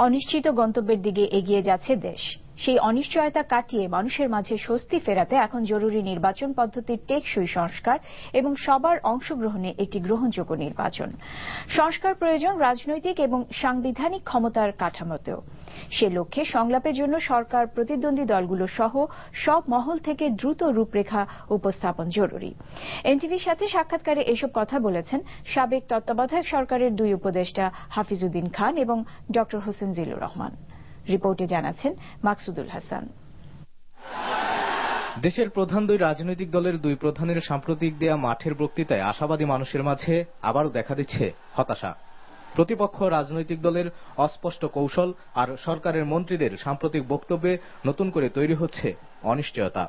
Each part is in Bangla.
অনিশ্চিত গন্তব্যের দিকে এগিয়ে যাচ্ছে দেশ। সেই অনিশ্চয়তা কাটিয়ে মানুষের মাঝে স্বস্তি ফেরাতে এখন জরুরি নির্বাচন পদ্ধতির টেকসই সংস্কার এবং সবার অংশগ্রহণে একটি গ্রহণযোগ্য নির্বাচন। সংস্কার প্রয়োজন রাজনৈতিক এবং সাংবিধানিক ক্ষমতার কাঠামোতেও। সে লক্ষ্যে সংলাপের জন্য সরকার প্রতিদ্বন্দ্বী দলগুলো সহ সব মহল থেকে দ্রুত রূপরেখা উপস্থাপন জরুরি। এনটিভির সাথে সাক্ষাৎকারে এসব কথা বলেছেন সাবেক তত্ত্বাবধায়ক সরকারের দুই উপদেষ্টা হাফিজউদ্দিন খান এবং ড হোসেন জিল্লুর রহমান। রিপোর্টে জানাচ্ছেন মাকসুদুল হাসান। দেশের প্রধান দুই রাজনৈতিক দলের দুই প্রধানের সাম্প্রতিক দেয়া মাঠের বক্তৃতায় আশাবাদী মানুষের মাঝে আবারও দেখা দিচ্ছে হতাশা। প্রতিপক্ষ রাজনৈতিক দলের অস্পষ্ট কৌশল আর সরকারের মন্ত্রীদের সাম্প্রতিক বক্তব্যে নতুন করে তৈরি হচ্ছে অনিশ্চয়তা।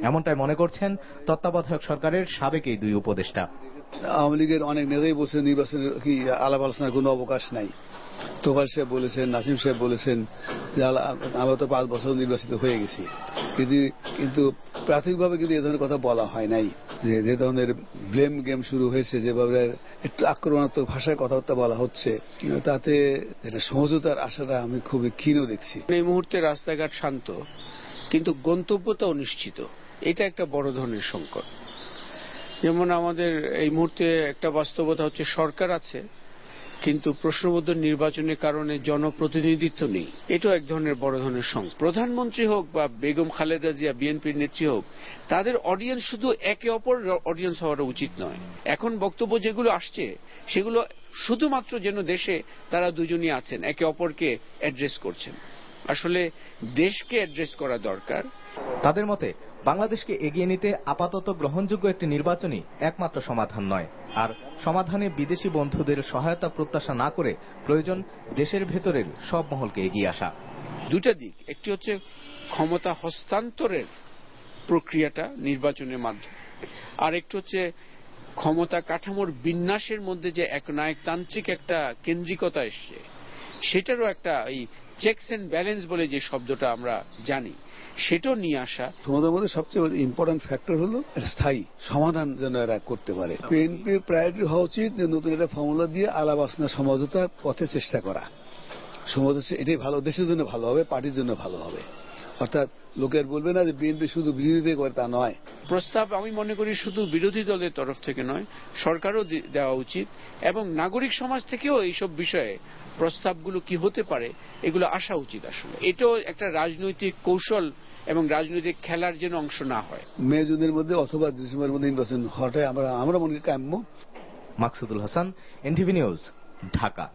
এমনটাই মনে করছেন তত্ত্বাবধায়ক সরকারের সাবেক এই দুই উপদেষ্টা। আওয়ামী লীগের অনেক নেতাই বলছে নির্বাচনের কি আলাপ আলোচনার কোনো অবকাশ নাই। তোফাল সাহেব বলেছেন, নাসিম সাহেব বলেছেন যে আমরা তো 5 বছর নির্বাচিত হয়ে গেছি, কিন্তু প্রাথমিকভাবে কিন্তু এ ধরনের কথা বলা হয় নাই। যে ধরনের ব্লেম গেম শুরু হয়েছে, যেভাবে একটু আক্রমণাত্মক ভাষায় কথাবার্তা বলা হচ্ছে, তাতে এটা সমঝোতার আশাটা আমি খুবই ক্ষীণ দেখছি। এই মুহূর্তে রাস্তাঘাট শান্ত, কিন্তু গন্তব্যটা অনিশ্চিত। এটা একটা বড় ধরনের সংকট। যেমন আমাদের এই মুহূর্তে একটা বাস্তবতা হচ্ছে সরকার আছে, কিন্তু প্রশ্নবোধক নির্বাচনের কারণে জনপ্রতিনিধিত্ব নেই। এটাও এক ধরনের বড় ধরনের সংকট। প্রধানমন্ত্রী হোক বা বেগম খালেদা জিয়া বিএনপির নেত্রী হোক, তাদের অডিয়েন্স শুধু একে অপর অডিয়েন্স হওয়াটা উচিত নয়। এখন বক্তব্য যেগুলো আসছে সেগুলো শুধুমাত্র যেন দেশে তারা দুজনই আছেন, একে অপরকে অ্যাড্রেস করছেন। আসলে দেশকে অ্যাড্রেস করা দরকার। তাদের মতে বাংলাদেশকে এগিয়ে নিতে আপাতত গ্রহণযোগ্য একটি নির্বাচনই একমাত্র সমাধান নয়, আর সমাধানে বিদেশি বন্ধুদের সহায়তা প্রত্যাশা না করে প্রয়োজন দেশের ভেতরের সব মহলকে এগিয়ে আসা। দুটা দিক, একটি হচ্ছে ক্ষমতা হস্তান্তরের প্রক্রিয়াটা নির্বাচনের মাধ্যমে, আর একটু হচ্ছে ক্ষমতা কাঠামোর বিন্যাসের মধ্যে যে একনায়কতান্ত্রিক একটা কেন্দ্রিকতা এসছে, সেটারও একটা এই চেকস এন্ড ব্যালেন্স বলে যে শব্দটা আমরা জানি, সেটাও নিয়ে আসা। তোমাদের মধ্যে সবচেয়ে ইম্পর্টেন্ট ফ্যাক্টর হলো সমাধান সমাধান যেন এরা করতে পারে। বিএনপির প্রায়োরিটি হওয়া উচিত যে নতুন একটা ফর্মুলা দিয়ে আলাপ আলোচনা সমঝোতার পথে চেষ্টা করা। সমঝোতা এটাই ভালো, দেশের জন্য ভালো হবে, পার্টির জন্য ভালো হবে। অর্থাৎ লোকের বলবে না যে বিএনপি শুধু বিরোধিতা করে, তা নয়। প্রস্তাব আমি মনে করি শুধু বিরোধী দলের তরফ থেকে নয়, সরকারও দেওয়া উচিত, এবং নাগরিক সমাজ থেকেও এইসব বিষয়ে প্রস্তাবগুলো কি হতে পারে এগুলো আসা উচিত। আসলে এটাও একটা রাজনৈতিক কৌশল এবং রাজনৈতিক খেলার যেন অংশ না হয়। মে জুনের মধ্যে অথবা ডিসেম্বরের মধ্যে নির্বাচন হওয়াটাই আমরা মনে করি কাম্য। Maksudul Hasan, NTV news, Dhaka.